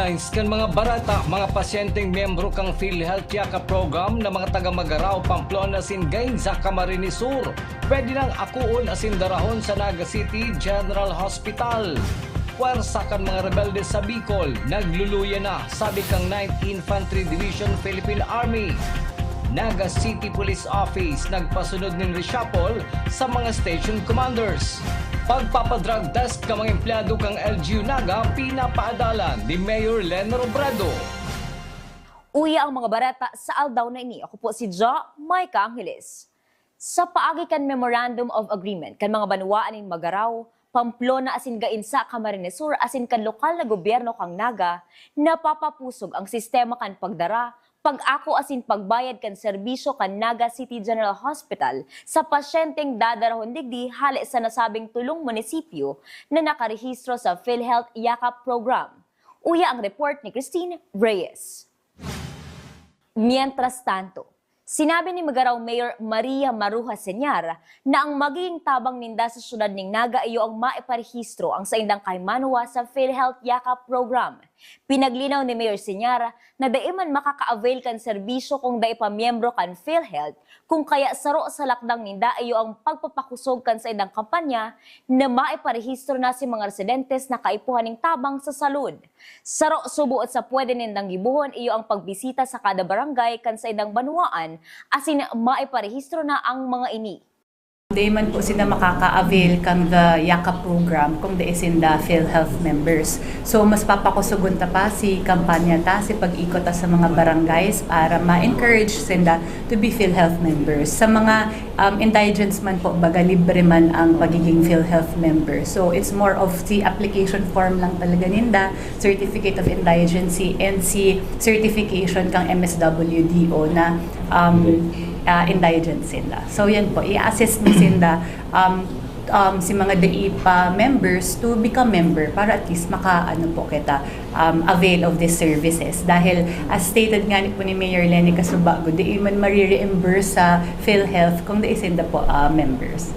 headlines kan mga barata, mga pasyenteng miyembro kang PhilHealth Yaka program na mga taga-Magaraw, Pamplona, Singayn sa Camarines Sur. Pwede nang akuon asin darahon sa Naga City General Hospital. Puwersa kan mga rebelde sa Bicol, nagluluya na, sabi kang 9th Infantry Division Philippine Army. Naga City Police Office nagpasunod ng reshuffle sa mga station commanders. Pagpapadrug test ka mga empleyado kang LGU Naga, pinapaadalan ni Mayor Leni Robredo. Uya ang mga barata sa aldaw na ini. Ako po si Jo Maika Angeles. Sa paagi kan Memorandum of Agreement kan mga banwaan ng Magaraw, Pamplona asin Gainsa, Camarines Sur asin kan lokal na gobyerno kang Naga, napapapusog ang sistema kan pagdara, pag-ako asin pagbayad kan serbisyo kan Naga City General Hospital sa pasyenteng dadarahon digdi hali sa nasabing tulong munisipyo na nakarehistro sa PhilHealth Yakap Program. Uya ang report ni Christine Reyes. Mientras tanto, sinabi ni Magaraw Mayor Maria Maruja Señar na ang magiging tabang ninda sa syudad ng Naga iyo ang maiparehistro ang sa indang kaymanwa sa PhilHealth Yakap Program. Pinaglinaw ni Mayor Señar na daiman makaka-avail kan serbisyo kung dai pa miyembro kan PhilHealth kung kaya saro sa lakdang ninda iyo ang pagpapakusog kan sa indang kampanya na maiparehistro na si mga residentes na kaipuhan ng tabang sa salud. Saro subuot sa pwede nindang gibuhon iyo ang pagbisita sa kada barangay kan sa indang banwaan asin maiparehistro na ang mga ini. Di man po sila makaka-avail kang the Yaka program kung di isin the PhilHealth members. So mas papakusugon ta pa si kampanya ta, si pag-ikot ta sa mga barangays para ma-encourage sila to be PhilHealth members. Sa mga indigents man po, baga libre man ang pagiging PhilHealth member. So it's more of the application form lang talaga ninda, Certificate of Indigency and si certification kang MSWDO na indigent sila. So yan po, i-assist mo sila si mga DAIPA members to become member para at least maka-ano po kita avail of these services. Dahil as stated nga po ni Mayor Leni Casubago, di man marireimburse sa PhilHealth kung di sila po members.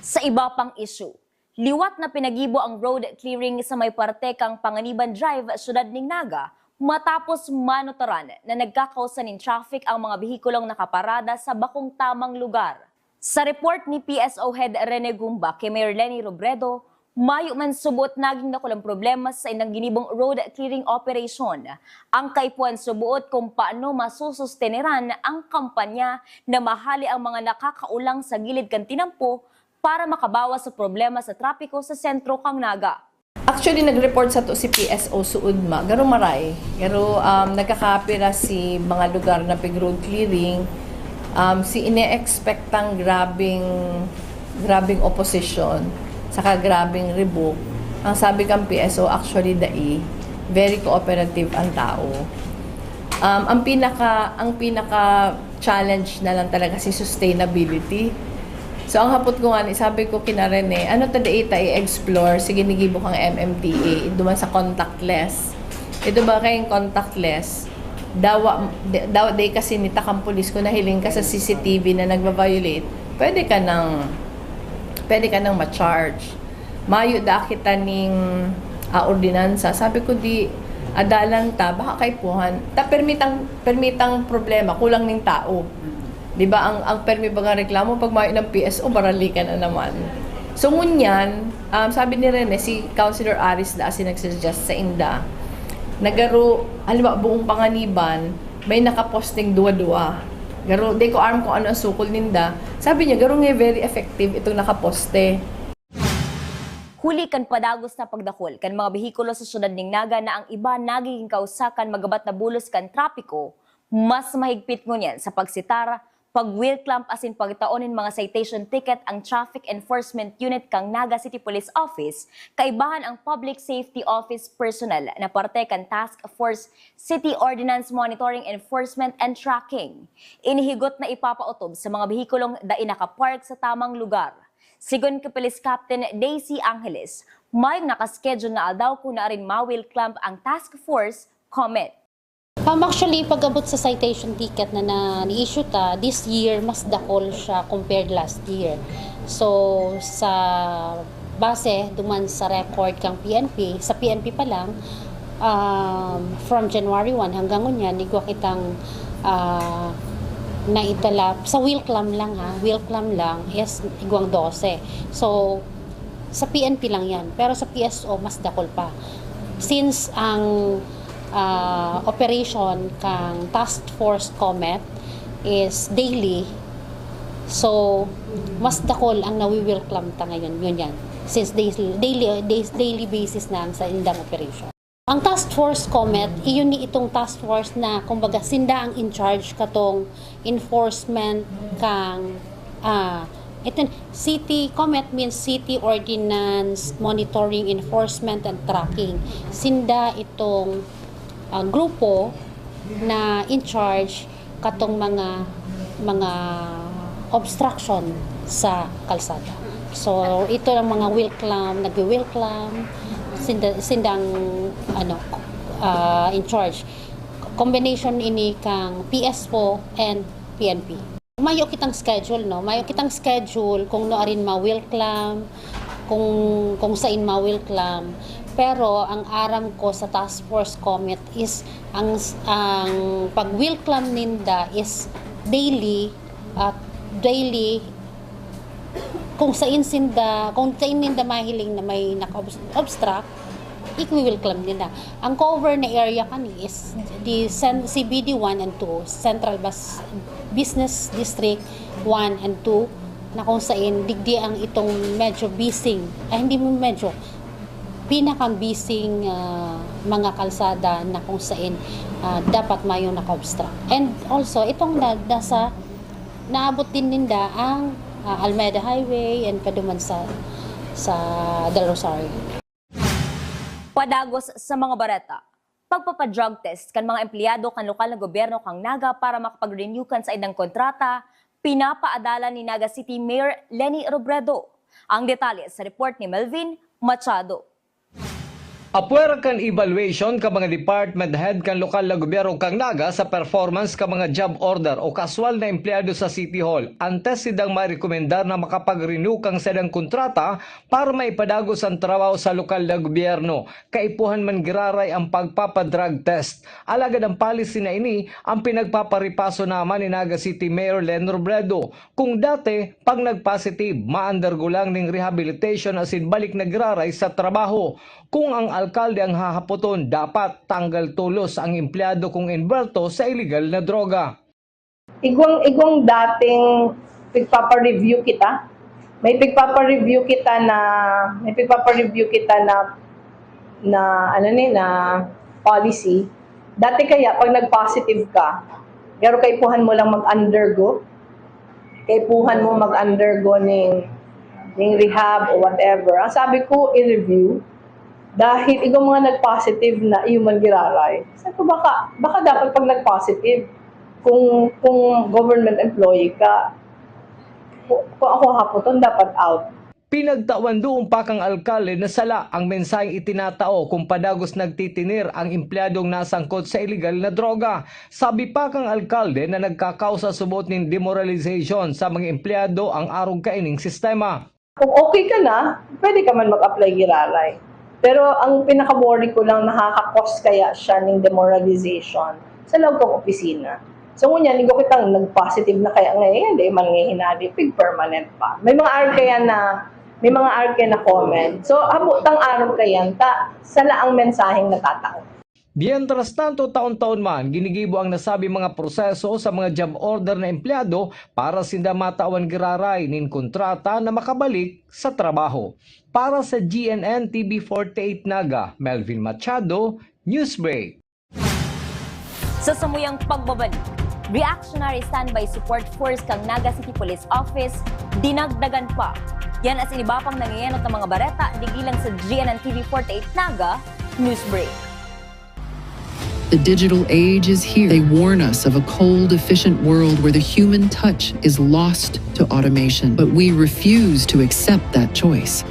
Sa iba pang issue, liwat na pinagibo ang road clearing sa may parte kang Panganiban Drive, syudad ng Naga, matapos manotoran na nagkakausan ng traffic ang mga bihikulong nakaparada sa bakong tamang lugar. Sa report ni PSO Head Rene Gumba kay Mayor Leni Robredo, mayo man subot naging nakulang problema sa indang ginibong road clearing operation. Ang kaipuan subuot kung paano masususteniran ang kampanya na mahali ang mga nakakaulang sa gilid kan tinampo para makabawas sa problema sa trapiko sa sentro kang Naga. Actually, nag-report sa to si PSO Suudma. Garo maray. Garo nagkakapira si mga lugar na pig-road clearing. Si ine-expectang grabing opposition, saka grabing revoke. Ang sabi kang PSO, actually very cooperative ang tao. Ang pinaka challenge na lang talaga si sustainability. So, ang hapot ko nga, sabi ko kina Rene, ano tadaita i-explore, sige nigibo kang MMTA, duman sa contactless. Ito ba kayong contactless? Dawa day kasi nita kang pulis ko nahiling ka sa CCTV na nagva-violate, pwede ka nang ma-charge. Mayo da kita ning ordinansa. Sabi ko di adalan ta, baka kaipuhan. Ta permitang problema, kulang ning tao. Di ba ang permi baga reklamo pag may ng PSO baralikan na naman. So ngunyan, sabi ni Rene si Councilor Aris da asi nagsuggest sa inda. Nagaro halimbawa buong Panganiban may nakaposting duwa-duwa. Garo di ko arm kung ano ang sukol ninda. Sabi niya garo nga very effective itong nakaposte. Huli kan padagos na pagdakol kan mga behikulo sa syudad ng Naga na ang iba nagiging kausakan magabat na bulos kan trapiko, mas mahigpit ngunyan sa pagsitara, pag-wheel clamp asin pagtaonin mga citation ticket ang Traffic Enforcement Unit kang Naga City Police Office, kaibahan ang Public Safety Office personnel na parte kan Task Force City Ordinance Monitoring, Enforcement and Tracking. Inihigot na ipapautob sa mga behikulong dai nakapark sa tamang lugar. Sigon kay Police Captain Daisy Angeles, may nakaschedule na aldaw kung na rin ma-wheel clamp ang Task Force comment. Actually, pag-abot sa citation ticket na ni-issue ta, this year, mas dakol siya compared last year. So, sa base, duman sa record kang PNP, sa PNP pa lang, from January 1 hanggang ngayon, igwa kitang naitala, sa Wilclam lang ha, Wilclam lang is igwang 12. So, sa PNP lang yan. Pero sa PSO, mas dakol pa. Since ang operation kang Task Force Comet is daily, so, mas dakol ang nawi-Wilclam ta ngayon. Yun yan. Since daily basis na ang sa indang operation. Ang Task Force Comet, iyon ni itong task force na kumbaga sinda ang in charge katong enforcement kang ito city Comet means City Ordinance Monitoring, Enforcement and Tracking. Sinda itong grupo na in charge katong mga obstruction sa kalsada. So ito ang mga Wilclam, nagwi-Wilclam, sindang in charge. Combination ini kang PSO and PNP. Mayo kitang schedule, no? Mayo kitang schedule kung noorin ma-Wilclam, kung sain ma-Wilclam. Pero ang aram ko sa Task Force Comet is ang pag-Wilclam ninda is daily at daily kung sain ninda mahiling na may naka-obstruct, i-Wilclam nila. Ang cover na area kani is the CBD 1 and 2, Central Business District 1 and 2, na kung saan digdi ang itong medyo bising, hindi mo medyo, pinakang bising mga kalsada na kung saan dapat mayong naka-obstruct. And also, itong naabot din ninda ang Almeida Highway and paduman sa Del Rosario. Padagos sa mga bareta, pagpapadrug test kan mga empleyado kan lokal na gobyerno kang Naga para makapag-renew kan sa idang kontrata, pinapaadala ni Naga City Mayor Leni Robredo. Ang detalye sa report ni Melvin Machado. Apwera kan evaluation ka mga department head kan lokal na gobyerno kang Naga sa performance ka mga job order o kaswal na empleyado sa City Hall. Antes sidang ma-rekomendar na makapag-renew kang sedang kontrata para maipadagos ang trabaho sa lokal na gobyerno. Kaipuhan man giraray ang pagpapadrug test. Alagad ang policy na ini ang pinagpaparipaso naman ni Naga City Mayor Len Robredo. Kung dati, pag nag-positive, ma-undergo lang ng rehabilitation asin balik na giraray sa trabaho. Kung ang alkalde ang hahapoton, dapat tanggal tulos ang empleyado kung involto sa illegal na droga. Igwang dating pigpapa-review kita. May pigpapa-review kita na policy. Dati kaya pag nag-positive ka, pero kaipuhan mo lang mag-undergo. Kaipuhan mo mag-undergo ng rehab o whatever. Ang sabi ko, i-review. Dahil ikaw mga nag-positive na human giraray, sabi ko baka dapat pag nag-positive, kung government employee ka, kung ako hapoton, dapat out. Pinagtawan doon pa kang alkalde na sala ang mensaheng itinatao kung padagos nagtitinir ang empleyadong nasangkot sa illegal na droga. Sabi pa kang alkalde na nagkakausa subot ng demoralization sa mga empleyado ang arog kaining sistema. Kung okay ka na, pwede ka man mag-apply giraray. Pero ang pinaka-worry ko lang, nakaka-cause kaya siya ng demoralization sa loob ng opisina. So ngunyan, hindi ko kitang nag-positive na kaya ngayon, hindi man ngayon hinali, permanent pa. May mga arke na comment. So abutang araw kaya, sala ang mensaheng natatao. Mientras tanto, taon-taon man, ginigibo ang nasabi mga proseso sa mga job order na empleyado para sinda matawan giraray nin kontrata na makabalik sa trabaho. Para sa GNN TV 48 Naga, Melvin Machado, Newsbreak. Sa samuyang pagbabalik, reactionary standby support force kang Naga City Police Office dinagdagan pa. Yan as iniba pang nangyayanot ng mga bareta, digilang sa GNN TV 48 Naga, Newsbreak. The digital age is here. They warn us of a cold, efficient world where the human touch is lost to automation. But we refuse to accept that choice.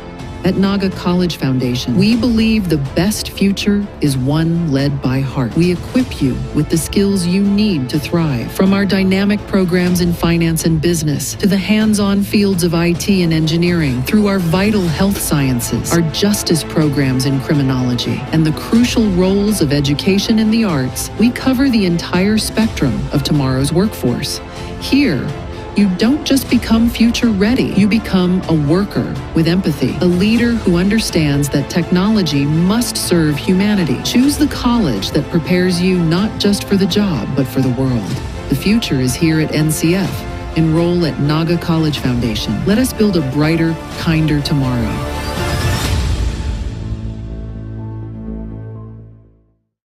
At Naga College Foundation, we believe the best future is one led by heart. We equip you with the skills you need to thrive. From our dynamic programs in finance and business to the hands-on fields of IT and engineering, through our vital health sciences, our justice programs in criminology, and the crucial roles of education in the arts, we cover the entire spectrum of tomorrow's workforce. Here, you don't just become future ready, you become a worker with empathy, a leader who understands that technology must serve humanity. Choose the college that prepares you not just for the job, but for the world. The future is here at NCF. Enroll at Naga College Foundation. Let us build a brighter, kinder tomorrow.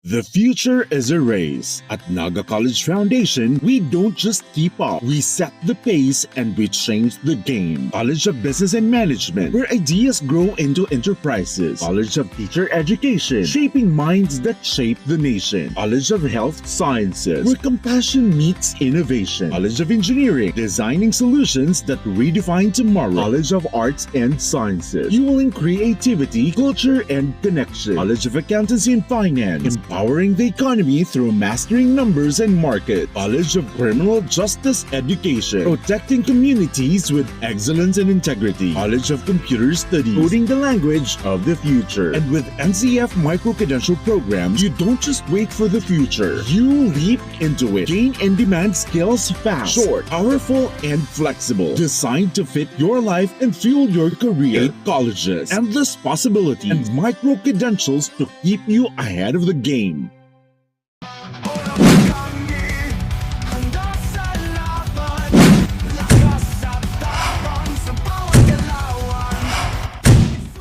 The future is a race. At Naga College Foundation, we don't just keep up. We set the pace and we change the game. College of Business and Management, where ideas grow into enterprises. College of Teacher Education, shaping minds that shape the nation. College of Health Sciences, where compassion meets innovation. College of Engineering, designing solutions that redefine tomorrow. College of Arts and Sciences, fueling creativity, culture, and connection. College of Accountancy and Finance, empowering the economy through mastering numbers and markets. College of Criminal Justice Education, protecting communities with excellence and integrity. College of Computer Studies, coding the language of the future. And with NCF micro-credential programs, you don't just wait for the future. You leap into it. Gain and demand skills fast, short, powerful, and flexible. Designed to fit your life and fuel your career. 8 colleges, endless possibilities, and micro-credentials to keep you ahead of the game.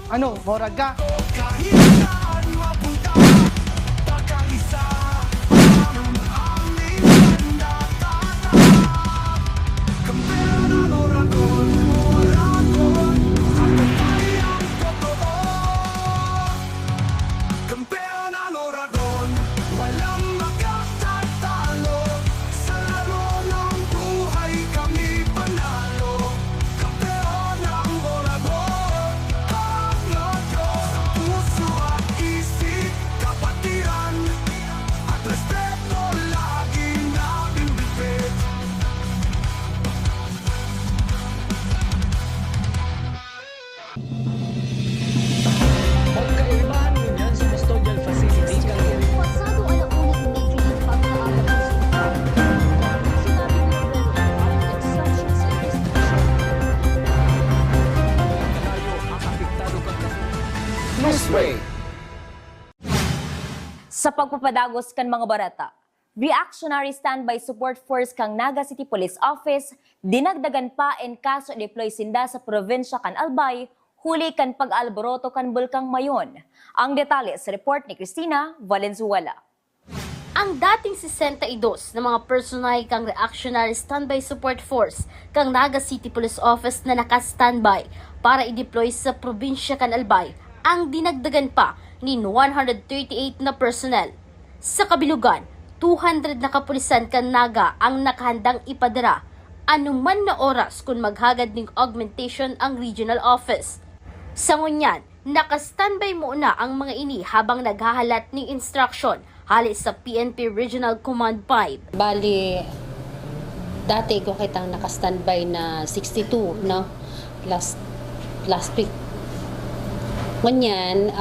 Ano, morag ka? Pagkailan yan sa custodial facility kang Pasado alauna immediately pagkaabot ng sinabi ni Loreno exceptions sa investigation. tayo ang apektado Newsway. Sa pagpapadagos kan mga barata, reactionary standby support force kang Naga City Police Office dinagdagan pa en kaso deploy sinda sa probinsya kan Albay huli kan pag-alboroto kan Bulkang Mayon. Ang detalye sa report ni Cristina Valenzuela. Ang dating 62 na mga personay kang reactionary standby support force kang Naga City Police Office na naka-standby para i-deploy sa probinsya kan Albay ang dinagdagan pa ni 138 na personnel. Sa kabilugan, 200 na kapulisan kan Naga ang nakahandang ipadara anuman na oras kung maghagad ng augmentation ang regional office. Sa ngunyan, naka-standby muna ang mga ini habang naghahalat ng instruction hali sa PNP Regional Command 5. Bali, dati ko kitang naka-standby na 62, no? Last week. Ngunyan,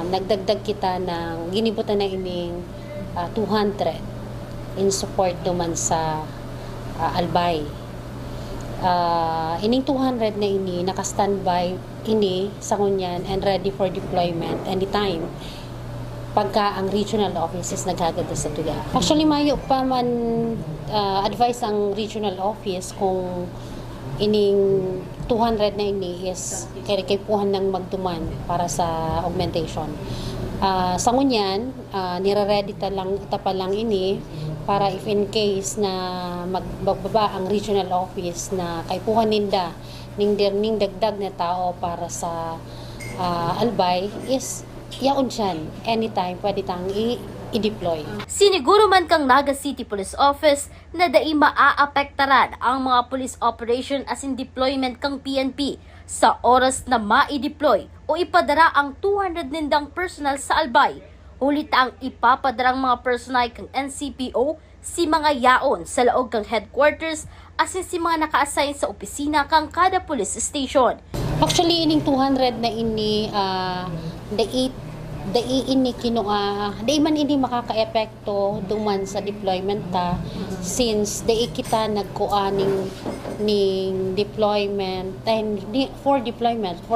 nagdagdag kita ng, ginibutan na ining 200 in support naman sa Albay. Ining 200 na ini, naka-standby ini sa ngunyan and ready for deployment anytime pagka ang regional offices naghagad sa tuya. Actually, mayo pa man advice ang regional office kung ining 200 na ini is kaipuhan ng magduman para sa augmentation. Sa ngunyan, nire-ready ta pa lang ini para if in case na magbaba ang regional office na kaipuhan ninda ning dagdag na tao para sa Albay is yaon dyan. Anytime, pwede tang i-deploy. Siniguro man kang Naga City Police Office na dai maaapektaran ang mga police operation as in deployment kang PNP Sa oras na ma-deploy o ipadara ang 200 nindang personal sa Albay, hulit ang ipapadarang mga personal kang NCPO si mga yaon sa laog kang headquarters asin si mga naka-assign sa opisina kang kada police station. Actually, ining 200 na ini, ini man ini makaka-epekto duman sa deployment since kita nagkuaning ning deployment and for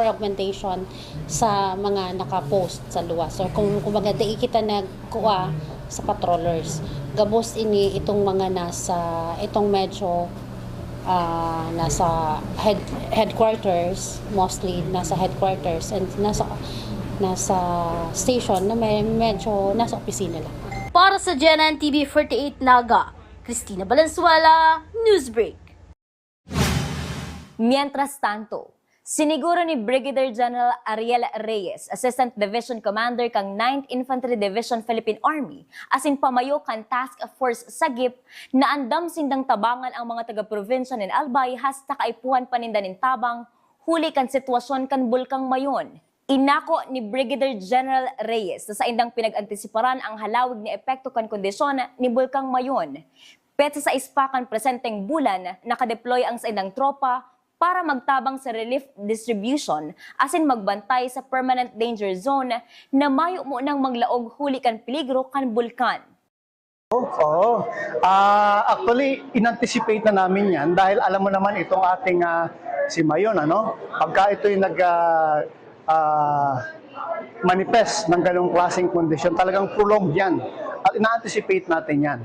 augmentation sa mga naka-post sa luwas. So kumbaga kita nagkuha sa patrollers. Gabos ini itong mga itong medyo nasa headquarters, mostly nasa headquarters and nasa station na medyo nasa opisina lang. Para sa GNN TV 48 Naga, Cristina Valenzuela, Newsbreak. Mientras tanto, siniguro ni Brigadier General Ariel Reyes, Assistant Division Commander kang 9th Infantry Division Philippine Army, asin pamayo kan Task Force Sagip, na andam sindang tabangan ang mga taga-provinsya ng Albay hasta kaipuhan panindanin tabang, huli kan sitwasyon kan bulkang mayon. Inako ni Brigadier General Reyes na sa indang pinag-antisiparan ang halawig ni epekto kan kondisyon ni bulkang mayon. Petsa sa ispakan presenteng bulan, nakadeploy ang sa indang tropa para magtabang sa relief distribution asin magbantay sa permanent danger zone na mayo mo nang maglaog huli kan peligro kan bulkan. Oo. Actually, in-anticipate na namin yan dahil alam mo naman itong ating si Mayon, pagka ito'y manifest ng ganong klaseng kondisyon, talagang prolonged yan. At ina-anticipate natin yan.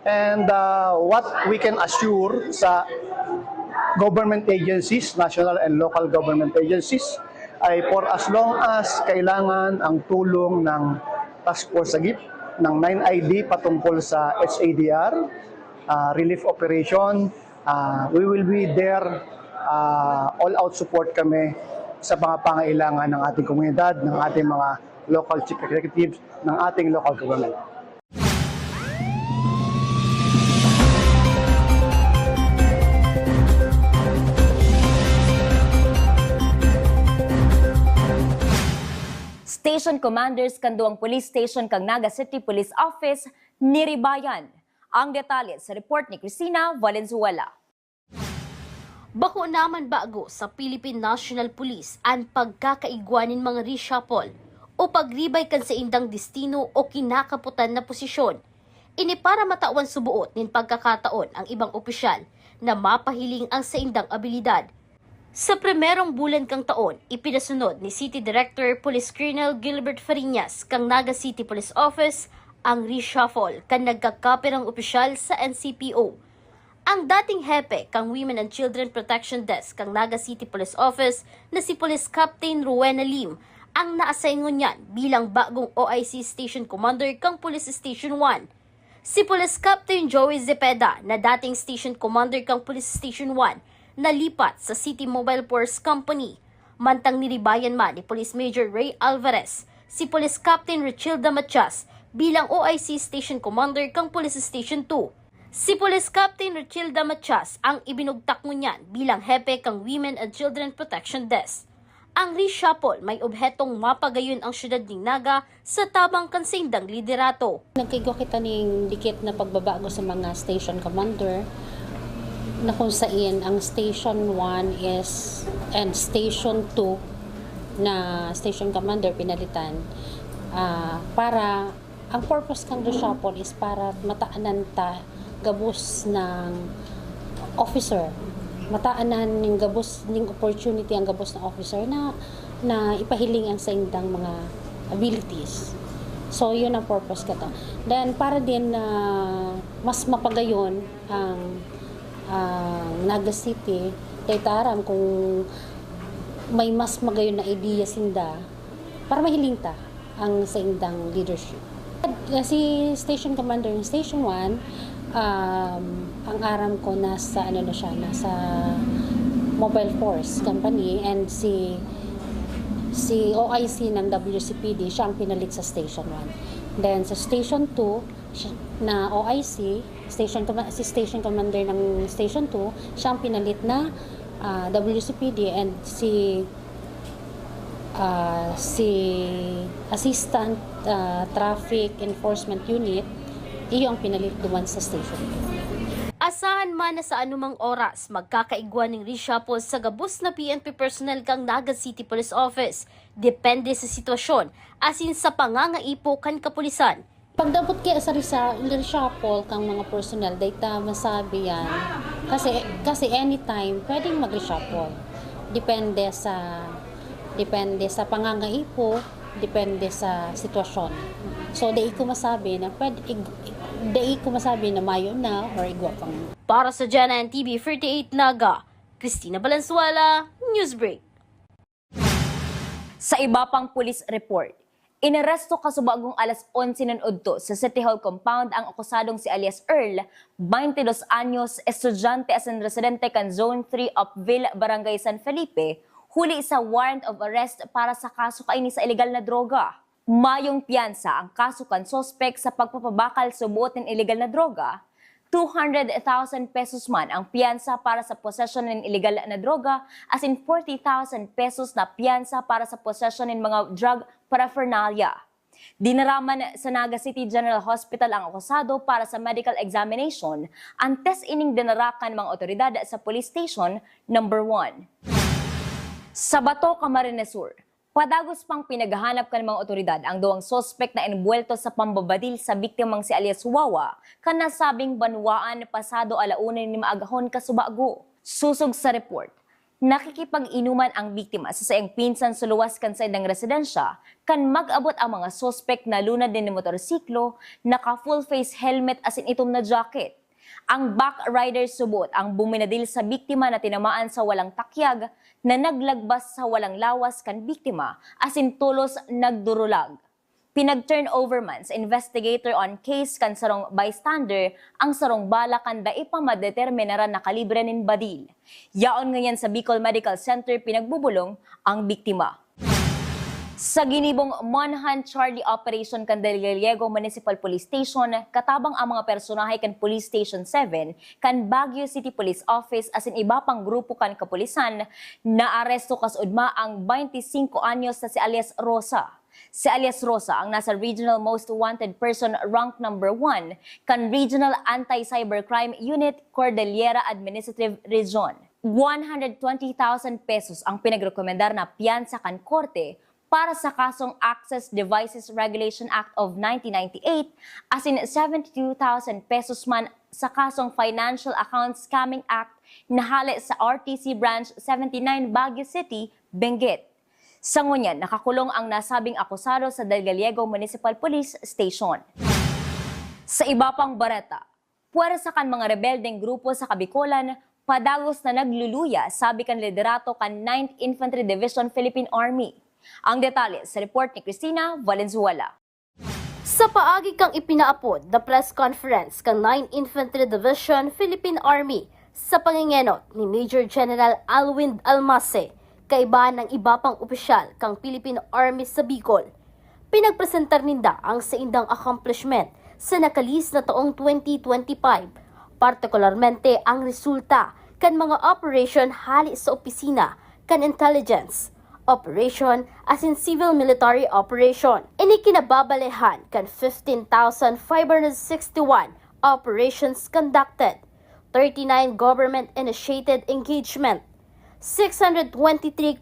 And what we can assure sa government agencies, national and local government agencies, ay for as long as kailangan ang tulong ng Task Force Sagip, ng 9ID patungkol sa SADR, relief operation, we will be there, all-out support kami sa mga pangailangan ng ating komunidad, ng ating mga local chief executives, ng ating local government. Station commanders kan duwang police station kang Naga City Police Office niribayan. Ang detalye sa report ni Cristina Valenzuela. Bako naman bago sa Philippine National Police ang pagkakaigwanin mga reshuffle o pagribay kan sa indang destino o kinakaputan na posisyon. Ini para matawan subuot nin pagkakataon ang ibang opisyal na mapahiling ang sa indang abilidad. Sa primerong bulan kang taon, ipinasunod ni City Director Police Colonel Gilbert Fariñas kang Naga City Police Office ang reshuffle kan nagkakapirang opisyal sa NCPO. Ang dating hepe kang Women and Children Protection Desk kang Naga City Police Office na si Police Captain Rowena Lim ang naasayngon niyan bilang bagong OIC Station Commander kang Police Station 1. Si Police Captain Joey Zepeda na dating Station Commander kang Police Station 1 nalipat sa City Mobile Force Company. Mantang niribayan man ni Police Major Ray Alvarez, si Police Captain Richilda Matias bilang OIC Station Commander kang Police Station 2. Si Police Captain Richilda Matias ang ibinugtak mo niyan bilang hepe kang Women and Children Protection Desk. Ang reshuffle may obhetong mapagayon ang syudad ng Naga sa tabang kansindang liderato. Nagkigwa kita ning dikit na pagbabago sa mga station commander na kung saan ang Station 1 is and Station 2 na Station Commander pinalitan para ang purpose kang reshuffle is para mataanan ta gabos ng officer, mataanan ng gabos ng opportunity ang gabos ng officer na ipahiling ang sa indang mga abilities. So yun ang purpose ka to. Then para din na mas mapagayon ang Naga City, kay taram kung may mas magayon na idea sinda para mahiling ta ang sa indang leadership. Si Station Commander ng Station 1, ang aram ko nasa nasa Mobile Force Company, and si OIC ng WCPD siya ang pinalit sa Station 1. Then sa Station 2 na OIC, si Station Commander ng Station 2, siya ang pinalit na WCPD and si Assistant Traffic Enforcement Unit, iyo ang pinalit duman sa station. Asahan man na sa anumang oras, magkakaigwa ng reshuffle sa gabos na PNP personnel kang Naga City Police Office. Depende sa sitwasyon, asin sa pangangaipo kan kapulisan. Pagdabot kaya sa reshuffle kang mga personnel, data masabi yan. Kasi anytime pwedeng mag-reshuffle. Depende sa pangangaipo, depende sa sitwasyon. So, di ko masabi na mayo na or igwa pang. Para sa Janan TV 38 Naga, Cristina Valenzuela, Newsbreak. Sa iba pang police report, inaresto kasubagong alas 11 ng udto sa City Hall compound ang akusadong si alias Earl, 22 anyos, estudyante as in residente kan Zone 3 Upville, Barangay San Felipe, huli sa warrant of arrest para sa kaso kaini sa ilegal na droga. Mayong piyansa ang kaso kan sospek sa pagpapabakal subuot ng ilegal na droga. 200,000 pesos man ang piyansa para sa possession ng ilegal na droga, as in 40,000 pesos na piyansa para sa possession ng mga drug paraphernalia. Dinaraman sa Naga City General Hospital ang akusado para sa medical examination, antes ining dinarakan mga otoridad sa Police Station number 1. Sa Bato, Camarines Sur, padagos pang pinaghahanap kan mga otoridad ang duwang sospek na inbuwelto sa pambabadil sa biktimang si alias Wawa, kanasabing banwaan pasado alaunin ni maagahon kasubago. Susog sa report, nakikipag-inuman ang biktima sa sayang pinsan sa luwas kan sa idang residensya, kan mag-abot ang mga sospek na lunad din ni motorsiklo, naka full face helmet as in itom na jacket. Ang back rider subot ang buminadil sa biktima na tinamaan sa walang takyag na naglagbas sa walang lawas kan biktima as in tulos nagdurulag. Pinag-turn over man sa investigator on case kan sarong bystander ang sarong bala kan da ipamadeterminaran na kalibre nin badil. Yaon ngayon sa Bicol Medical Center pinagbubulong ang biktima. Sa ginibong Manhunt Charlie Operation kan Del Gallego Municipal Police Station, katabang ang mga personahe kan Police Station 7, kan Baguio City Police Office as in iba pang grupo kan kapulisan, naaresto kasudma ang 25 anyos na si alias Rosa. Si alias Rosa ang nasa Regional Most Wanted Person rank number 1 kan Regional Anti-Cybercrime Unit Cordillera Administrative Region. 120,000 pesos ang pinagrekomendar na piyansa kan korte para sa kasong Access Devices Regulation Act of 1998 as in 72,000 pesos man sa kasong Financial Account Scamming Act na hali sa RTC Branch 79 Baguio City, Benguet. Sa ngunyan, nakakulong ang nasabing akusado sa Del Gallego Municipal Police Station. Sa iba pang bareta, puwersa kan mga rebeldeng grupo sa Kabikolan, padagos na nagluluya sabi kan liderato kan 9th Infantry Division Philippine Army. Ang detalye sa report ni Cristina Valenzuela. Sa paagi kang ipinaapod na press conference kang 9th Infantry Division Philippine Army sa pangingenot ni Major General Alwin Almase, kaiba ng iba pang opisyal kang Philippine Army sa Bicol. Pinagpresentar ninda ang saindang accomplishment sa nakalis na taong 2025, partikularmente ang resulta kan mga operation hali sa opisina kan intelligence, operation as in civil-military operation. Inikinababalehan kan 15,561 operations conducted, 39 government-initiated engagement, 623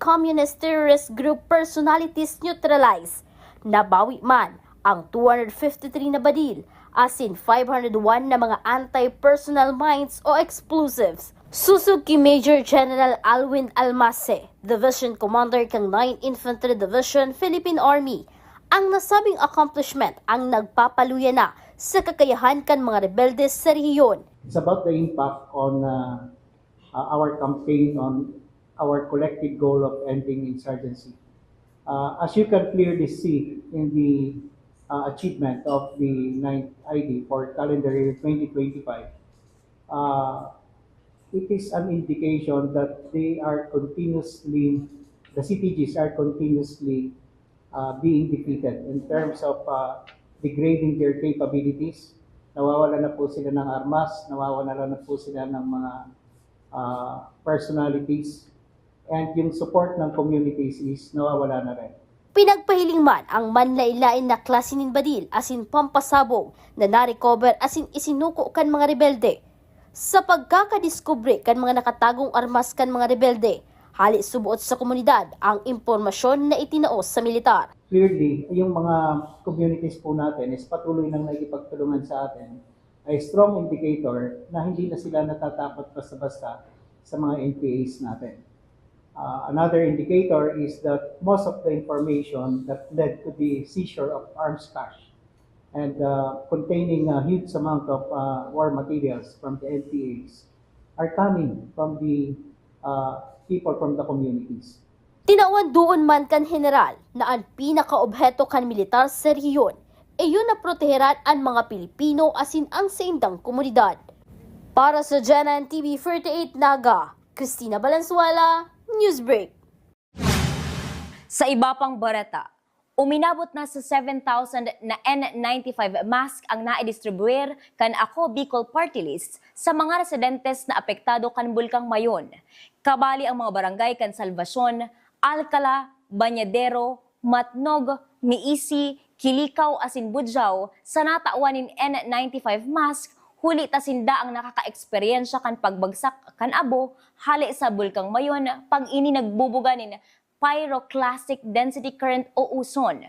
communist terrorist group personalities neutralized, nabawi man ang 253 na badil, as in 501 na mga anti-personnel mines o explosives. Susog ki Major General Alwin Almase, Division Commander kang 9th Infantry Division Philippine Army, ang nasabing accomplishment ang nagpapaluya na sa kakayahan kan mga rebeldes sa rehiyon. It's about the impact on our campaign on our collective goal of ending insurgency. As you can clearly see in the achievement of the 9th ID for calendar year 2025, it is an indication that the CTGs are continuously being defeated in terms of degrading their capabilities. Nawawala na po sila ng armas, nawawala na po sila ng mga personalities, and yung support ng communities is nawawala na rin. Pinagpahiling man ang manlailain na klase nin badil asin pampasabog na narecover asin isinuko kan mga rebelde. Sa pagkakadiskubre kan mga nakatagong armas kan mga rebelde, hali subuot sa komunidad ang impormasyon na itinaos sa militar. Clearly, yung mga communities po natin is patuloy nang nakikipagtulungan sa atin ay strong indicator na hindi na sila natatakot basta-basta sa mga NPAs natin. Another indicator is that most of the information that led to the seizure of arms cache and containing a huge amount of war materials from the NPAs are coming from the people from the communities. Tinawan doon man kan general na ang pinakaobheto kan militar sa rehiyon iyon na proteheran ang mga Pilipino asin ang saindang komunidad. Para sa GNN TV 48 Naga, Cristina Valenzuela, Newsbreak. Sa iba pang bareta, uminabot na sa 7,000 na N95 mask ang naidistribuer kan Ako Bicol Party List sa mga residentes na apektado kan Bulkang Mayon. Kabali ang mga barangay kan Salvacion, Alcala, Bañadero, Matnog, Miisi, Kilikaw asin Budjao sa natauanin N95 mask. Huli tasinda ang nakaka-eksperyensya kan pagbagsak kan abo hali sa Bulkang Mayon pag ini nagbubuganin pyroclastic density current o uson.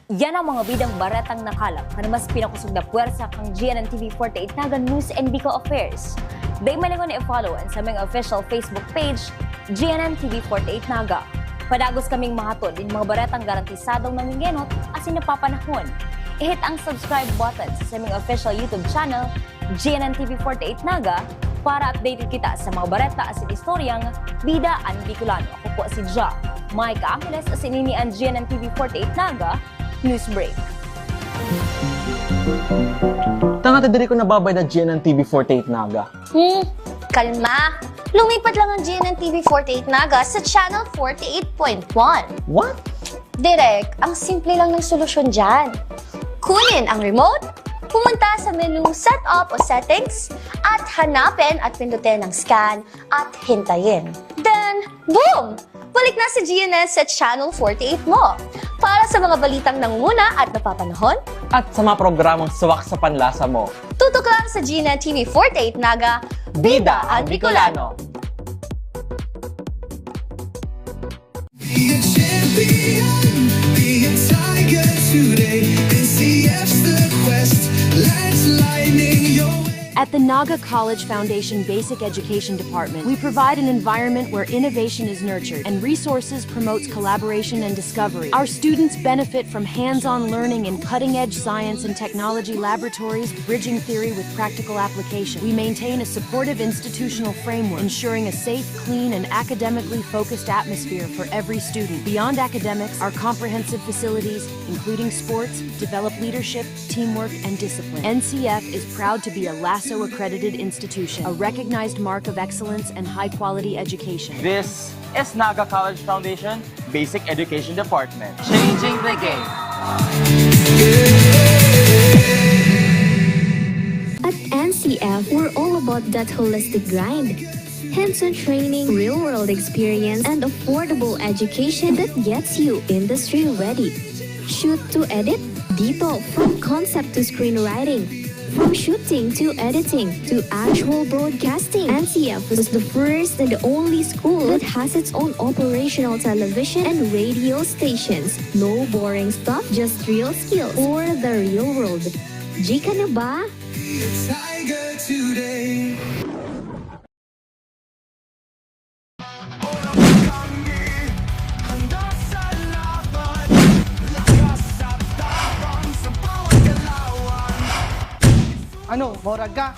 Yan ang mga bidang baretang nakalap na mas pinakusog na puwersa kang GNN TV 48 Naga News and Bicol Affairs. Day malingon na i-follow ang sa aming official Facebook page, GNN TV 48 Naga. Padagos kaming mahatod din mga baretang garantisadong nangingenot asin napapanahon. I-hit ang subscribe button sa aming official YouTube channel, GNN TV 48 Naga, para updated kita sa mga bareta asin istoryang Bida ang Bicolano. Ako po si Ja, Micah Angeles asin ini ang GNN TV 48 Naga, Newsbreak. Tanga diri ko nababay na GNN TV 48 Naga. Kalma! Lumipat lang ang GNN TV 48 Naga sa channel 48.1. What? Direk, ang simple lang ng solusyon dyan. Kunin ang remote, pumunta sa menu Setup o Settings, at hanapin at pindutin ang Scan at hintayin. Then, boom! Balik na si GNN sa Channel 48 mo. Para sa mga balitang nanguna at napapanahon, At sa mga programang suwak sa panlasa mo. tutok lang sa GNN TV 48 Naga, Bida ang Bicolano! Be a champion, be a tiger today. NCF's the quest, let's lightning your way. At the Naga College Foundation Basic Education Department, we provide an environment where innovation is nurtured and resources promotes collaboration and discovery. Our students benefit from hands-on learning in cutting-edge science and technology laboratories, bridging theory with practical application. We maintain a supportive institutional framework, ensuring a safe, clean, and academically focused atmosphere for every student. Beyond academics, our comprehensive facilities, including sports, develop leadership, teamwork, and discipline. NCF is proud to be a LASO-accredited institution, a recognized mark of excellence and high-quality education. This is Naga College Foundation Basic Education Department. Changing the game. At NCF, we're all about that holistic grind. Hands-on training, real-world experience, and affordable education that gets you industry ready. Shoot to edit, dito from concept to screenwriting. From shooting to editing to actual broadcasting, NCF is the first and only school that has its own operational television and radio stations. No boring stuff, just real skills for the real world. Jika na ba? Be a tiger today. Ano, morag ka?